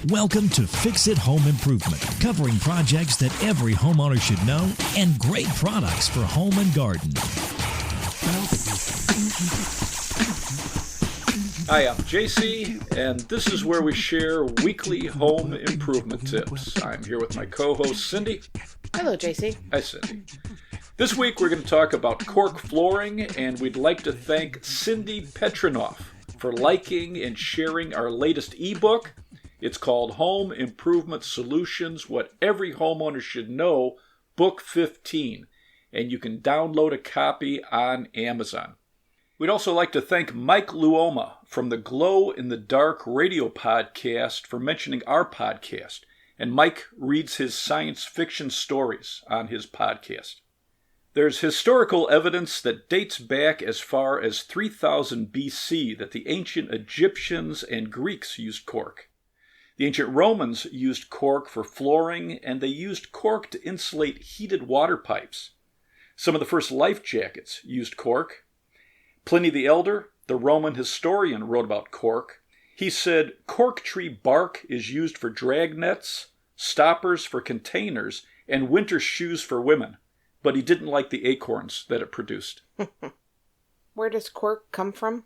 Welcome to Fix It Home Improvement, covering projects that every homeowner should know and great products for home and garden. Hi, I'm JC, and this is where we share weekly home improvement tips. I'm here with my co-host, Cindy. Hello, JC. Hi, Cindy. This week we're going to talk about Cork Flooring, and we'd like to thank Cindy Petrinoff for liking and sharing our latest ebook. It's called Home Improvement Solutions, What Every Homeowner Should Know, Book 15, and you can download a copy on Amazon. We'd also like to thank Mike Luoma from the Glow in the Dark radio podcast for mentioning our podcast, and Mike reads his science fiction stories on his podcast. There's historical evidence that dates back as far as 3000 BC that the ancient Egyptians and Greeks used cork. The ancient Romans used cork for flooring, and they used cork to insulate heated water pipes. Some of the first life jackets used cork. Pliny the Elder, the Roman historian, wrote about cork. He said, cork tree bark is used for drag nets, stoppers for containers, and winter shoes for women. But he didn't like the acorns that it produced. Where does cork come from?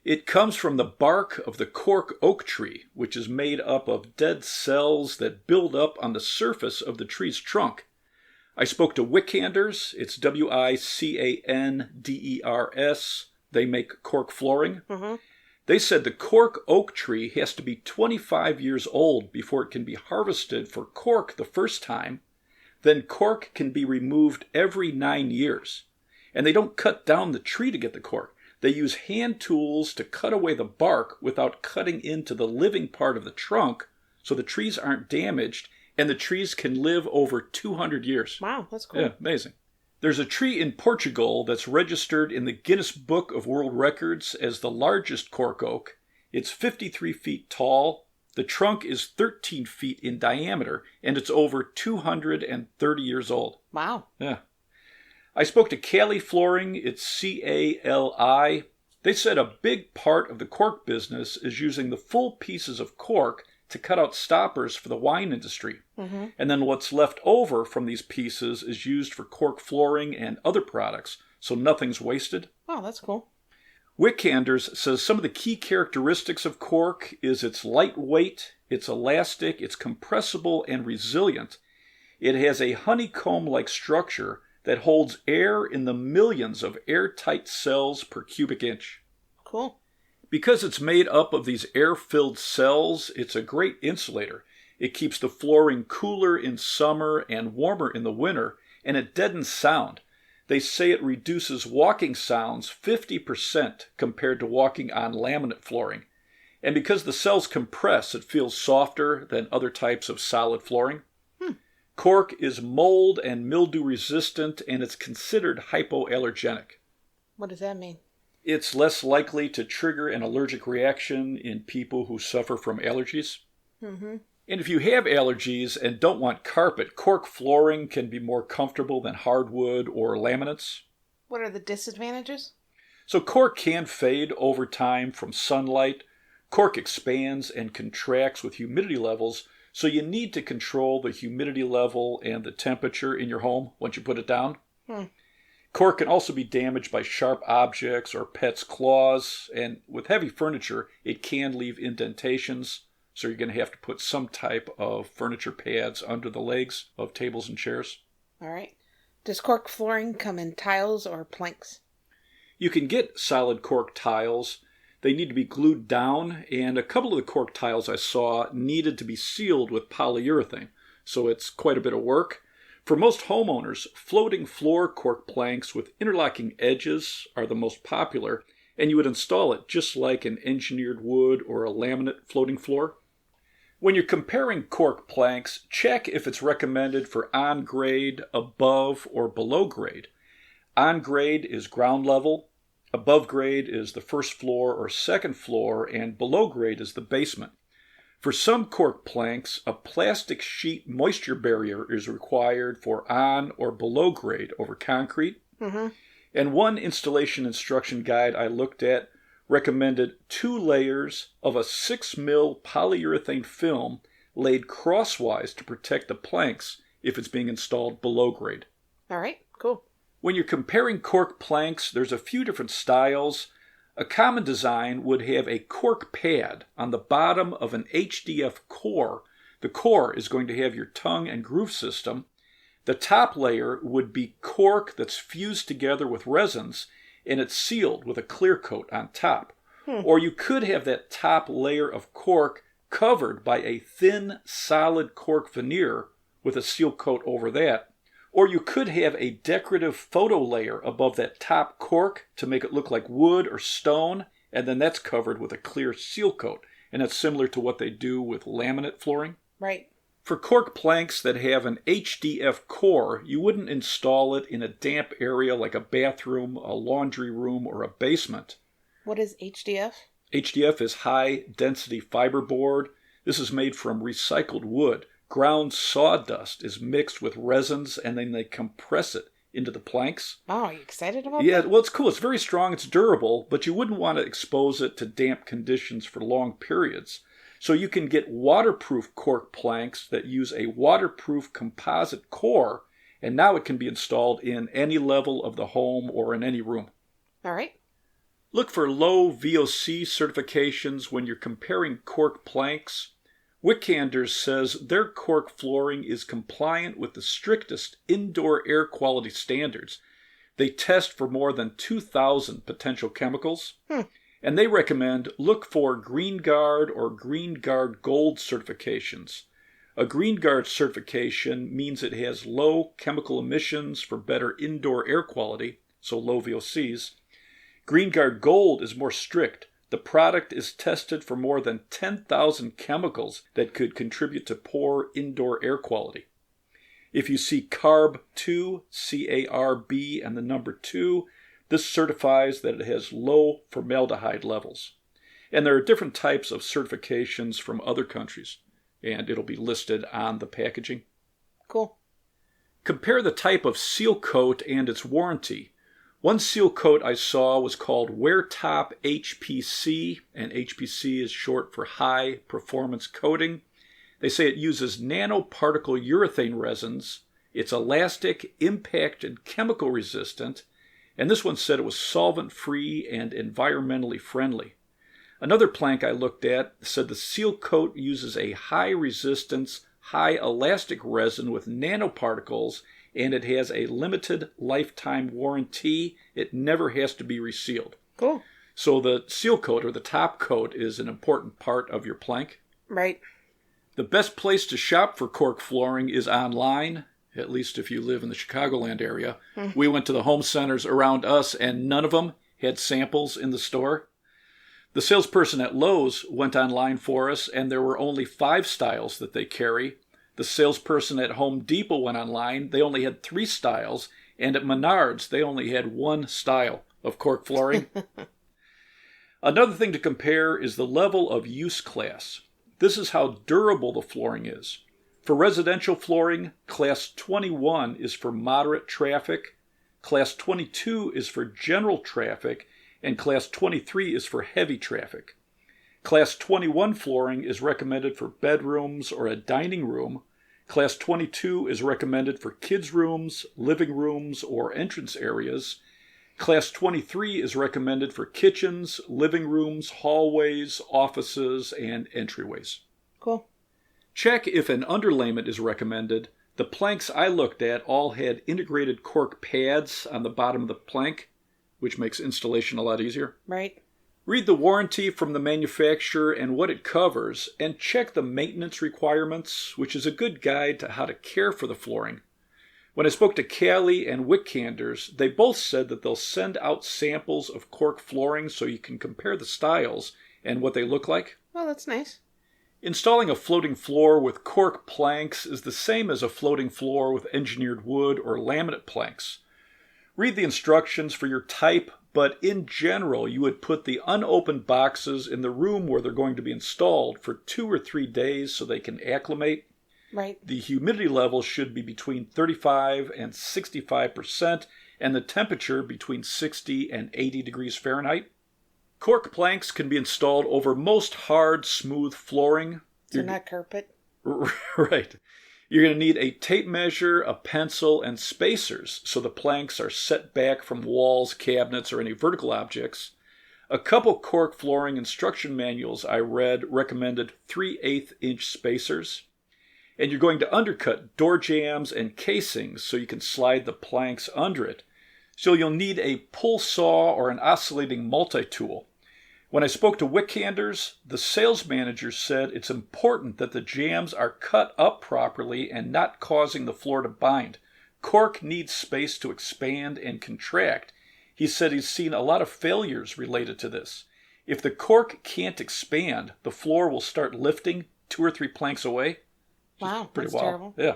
It comes from the bark of the Cork Oak tree, which is made up of dead cells that build up on the surface of the tree's trunk. I spoke to Wicanders. It's Wicanders. They make cork flooring. Mm-hmm. They said the Cork Oak tree has to be 25 years old before it can be harvested for cork the first time. Then cork can be removed every 9 years. And they don't cut down the tree to get the cork. They use hand tools to cut away the bark without cutting into the living part of the trunk, so the trees aren't damaged, and the trees can live over 200 years. Wow, that's cool. Yeah, amazing. There's a tree in Portugal that's registered in the Guinness Book of World Records as the largest cork oak. It's 53 feet tall. The trunk is 13 feet in diameter, and it's over 230 years old. Wow. Yeah. I spoke to Cali Flooring. It's C-A-L-I. They said a big part of the cork business is using the full pieces of cork to cut out stoppers for the wine industry. Mm-hmm. And then what's left over from these pieces is used for cork flooring and other products, so nothing's wasted. Oh, that's cool. Wicanders says some of the key characteristics of cork is it's lightweight, it's elastic, it's compressible and resilient. It has a honeycomb-like structure that holds air in the millions of airtight cells per cubic inch. Cool. Because it's made up of these air-filled cells, it's a great insulator. It keeps the flooring cooler in summer and warmer in the winter, and it deadens sound. They say it reduces walking sounds 50% compared to walking on laminate flooring. And because the cells compress, it feels softer than other types of solid flooring. Cork is mold and mildew resistant, and it's considered hypoallergenic. What does that mean? It's less likely to trigger an allergic reaction in people who suffer from allergies. Mm-hmm. And if you have allergies and don't want carpet, cork flooring can be more comfortable than hardwood or laminates. What are the disadvantages? So cork can fade over time from sunlight. Cork expands and contracts with humidity levels, so you need to control the humidity level and the temperature in your home once you put it down. Cork can also be damaged by sharp objects or pets' claws, and with heavy furniture, it can leave indentations, so you're going to have to put some type of furniture pads under the legs of tables and chairs. All right. Does cork flooring come in tiles or planks? You can get solid cork tiles. They need to be glued down, and a couple of the cork tiles I saw needed to be sealed with polyurethane, so it's quite a bit of work. For most homeowners, floating floor cork planks with interlocking edges are the most popular, and you would install it just like an engineered wood or a laminate floating floor. When you're comparing cork planks, check if it's recommended for on-grade, above, or below grade. On-grade is ground level. Above grade is the first floor or second floor, and below grade is the basement. For some cork planks, a plastic sheet moisture barrier is required for on or below grade over concrete. Mm-hmm. And one installation instruction guide I looked at recommended 2 layers of a 6mm polyurethane film laid crosswise to protect the planks if it's being installed below grade. All right, cool. When you're comparing cork planks, there's a few different styles. A common design would have a cork pad on the bottom of an HDF core. The core is going to have your tongue and groove system. The top layer would be cork that's fused together with resins, and it's sealed with a clear coat on top. Or you could have that top layer of cork covered by a thin, solid cork veneer with a seal coat over that. Or you could have a decorative photo layer above that top cork to make it look like wood or stone, and then that's covered with a clear seal coat. And that's similar to what they do with laminate flooring. Right. For cork planks that have an HDF core, you wouldn't install it in a damp area like a bathroom, a laundry room, or a basement. What is HDF? HDF is high density fiberboard. This is made from recycled wood. Ground sawdust is mixed with resins, and then they compress it into the planks. Oh, are you excited about Yeah, that? well, it's cool. It's very strong. It's durable, but you wouldn't want to expose it to damp conditions for long periods. So you can get waterproof cork planks that use a waterproof composite core, and now it can be installed in any level of the home or in any room. All right. Look for low VOC certifications when you're comparing cork planks. Wicanders says their cork flooring is compliant with the strictest indoor air quality standards. They test for more than 2,000 potential chemicals. And they recommend look for Green Guard or Green Guard Gold certifications. A Green Guard certification means it has low chemical emissions for better indoor air quality, so low VOCs. Green Guard Gold is more strict. The product is tested for more than 10,000 chemicals that could contribute to poor indoor air quality. If you see CARB 2, C-A-R-B, and the number 2, this certifies that it has low formaldehyde levels. And there are different types of certifications from other countries, and it'll be listed on the packaging. Cool. Compare the type of seal coat and its warranty. One seal coat I saw was called Wear Top HPC, and HPC is short for High Performance Coating. They say it uses nanoparticle urethane resins. It's elastic, impact, and chemical resistant. And this one said it was solvent-free and environmentally friendly. Another plank I looked at said the seal coat uses a high-resistance, high-elastic resin with nanoparticles, and it has a limited lifetime warranty. It never has to be resealed. Cool. So the seal coat, or the top coat, is an important part of your plank. Right. The best place to shop for cork flooring is online, at least if you live in the Chicagoland area. We went to the home centers around us, and none of them had samples in the store. The salesperson at Lowe's went online for us, and there were only 5 styles that they carry. The salesperson at Home Depot went online. They only had 3 styles. And at Menards, they only had 1 style of cork flooring. Another thing to compare is the level of use class. This is how durable the flooring is. For residential flooring, Class 21 is for moderate traffic, Class 22 is for general traffic, and Class 23 is for heavy traffic. Class 21 flooring is recommended for bedrooms or a dining room. Class 22 is recommended for kids' rooms, living rooms, or entrance areas. Class 23 is recommended for kitchens, living rooms, hallways, offices, and entryways. Cool. Check if an underlayment is recommended. The planks I looked at all had integrated cork pads on the bottom of the plank, which makes installation a lot easier. Right. Read the warranty from the manufacturer and what it covers, and check the maintenance requirements, which is a good guide to how to care for the flooring. When I spoke to Callie and Wicanders, they both said that they'll send out samples of cork flooring so you can compare the styles and what they look like. Well, that's nice. Installing a floating floor with cork planks is the same as a floating floor with engineered wood or laminate planks. Read the instructions for your type, but in general, you would put the unopened boxes in the room where they're going to be installed for 2 or 3 days so they can acclimate. Right. The humidity level should be between 35 and 65%, and the temperature between 60 and 80 degrees Fahrenheit. Cork planks can be installed over most hard, smooth flooring. So not carpet? Right. You're going to need a tape measure, a pencil, and spacers so the planks are set back from walls, cabinets, or any vertical objects. A couple Cork flooring instruction manuals I read recommended 3/8 inch spacers. And you're going to undercut door jambs and casings so you can slide the planks under it. So you'll need a pull saw or an oscillating multi-tool. When I spoke to Wickanders, the sales manager said it's important that the jambs are cut up properly and not causing the floor to bind. Cork needs space to expand and contract. He said he's seen a lot of failures related to this. If the cork can't expand, the floor will start lifting 2 or 3 planks away. Wow, Pretty that's wild. terrible. Yeah.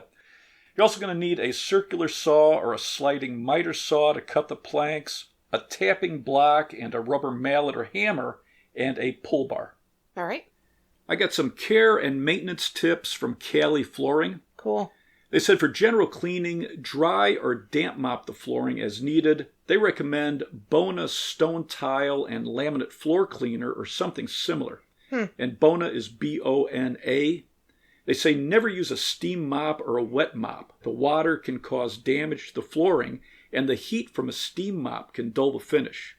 You're also going to need a circular saw or a sliding miter saw to cut the planks, a tapping block and a rubber mallet or hammer, and a pull bar. All right. I got some care and maintenance tips from Cali Flooring. Cool. They said for general cleaning, dry or damp mop the flooring as needed. They recommend Bona stone tile and laminate floor cleaner or something similar. And Bona is B-O-N-A. They say never use a steam mop or a wet mop. The water can cause damage to the flooring, and the heat from a steam mop can dull the finish.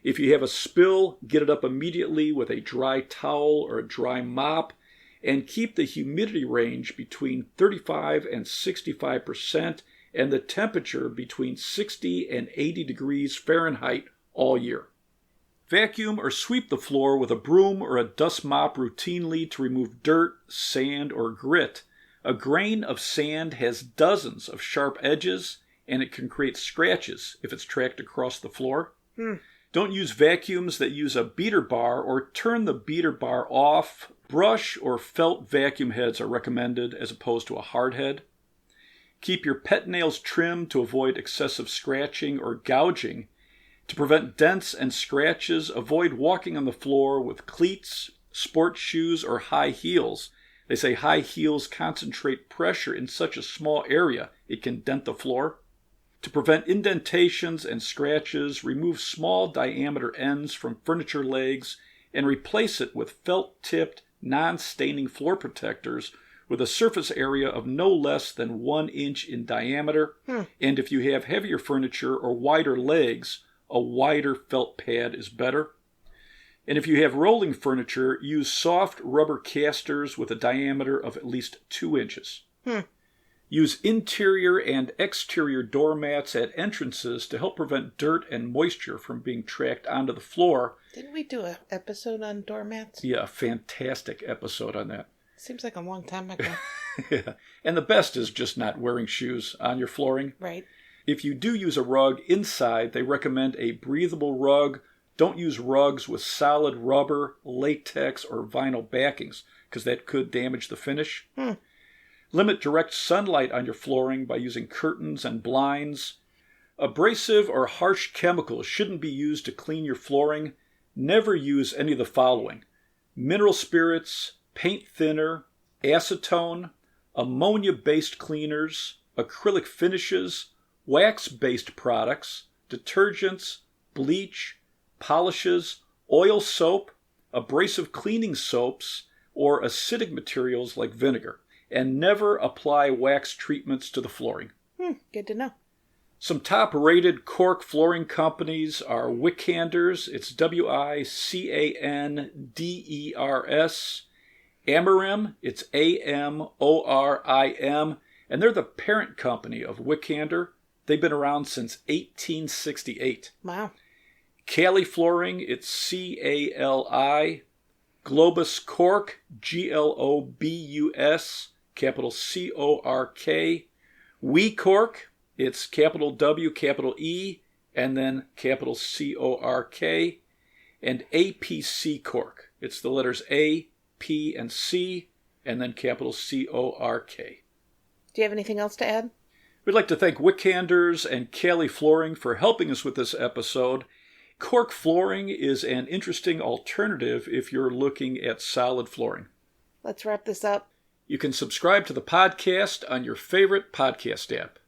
If you have a spill, get it up immediately with a dry towel or a dry mop, and keep the humidity range between 35 and 65% and the temperature between 60 and 80 degrees Fahrenheit all year. Vacuum or sweep the floor with a broom or a dust mop routinely to remove dirt, sand, or grit. A grain of sand has dozens of sharp edges, and it can create scratches if it's tracked across the floor. Don't use vacuums that use a beater bar or turn the beater bar off. Brush or felt vacuum heads are recommended as opposed to a hard head. Keep your pet nails trimmed to avoid excessive scratching or gouging. To prevent dents and scratches, avoid walking on the floor with cleats, sports shoes, or high heels. They say high heels concentrate pressure in such a small area it can dent the floor. To prevent indentations and scratches, remove small diameter ends from furniture legs and replace it with felt-tipped, non-staining floor protectors with a surface area of no less than 1 inch in diameter. And if you have heavier furniture or wider legs, a wider felt pad is better. And if you have rolling furniture, use soft rubber casters with a diameter of at least 2 inches. Use interior and exterior doormats at entrances to help prevent dirt and moisture from being tracked onto the floor. Didn't we do an episode on doormats? Yeah, a fantastic episode on that. Seems like a long time ago. Yeah. And the best is just not wearing shoes on your flooring. Right. If you do use a rug inside, they recommend a breathable rug. Don't use rugs with solid rubber, latex, or vinyl backings, because that could damage the finish. Limit direct sunlight on your flooring by using curtains and blinds. Abrasive or harsh chemicals shouldn't be used to clean your flooring. Never use any of the following: mineral spirits, paint thinner, acetone, ammonia-based cleaners, acrylic finishes, wax-based products, detergents, bleach, polishes, oil soap, abrasive cleaning soaps, or acidic materials like vinegar. And never apply wax treatments to the flooring. Good to know. Some top-rated Cork flooring companies are Wickanders, it's Wicanders, Amarim, it's Amorim, and they're the parent company of Wickander. They've been around since 1868. Wow. Cali Flooring, it's C-A-L-I. Globus Cork, Globus, capital C-O-R-K. We Cork, it's capital W, capital E, and then capital C-O-R-K. And APC Cork, it's the letters A, P, and C, and then capital C-O-R-K. Do you have anything else to add? We'd like to thank Wickanders and Cali Flooring for helping us with this episode. Cork Flooring is an interesting alternative if you're looking at solid flooring. Let's wrap this up. You can subscribe to the podcast on your favorite podcast app.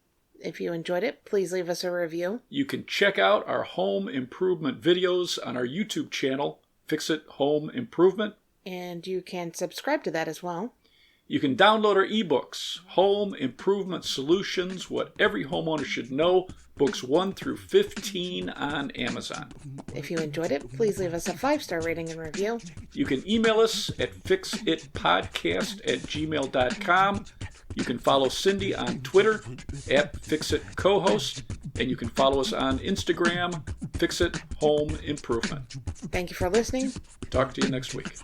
If you enjoyed it, please leave us a review. You can check out our home improvement videos on our YouTube channel, Fix It Home Improvement. And you can subscribe to that as well. You can download our ebooks, Home Improvement Solutions, What Every Homeowner Should Know, books 1 through 15 on Amazon. If you enjoyed it, please leave us a 5-star rating and review. You can email us at fixitpodcast@gmail.com. You can follow Cindy on Twitter @FixitCohost, and you can follow us on Instagram, Fixit Home Improvement. Thank you for listening. Talk to you next week.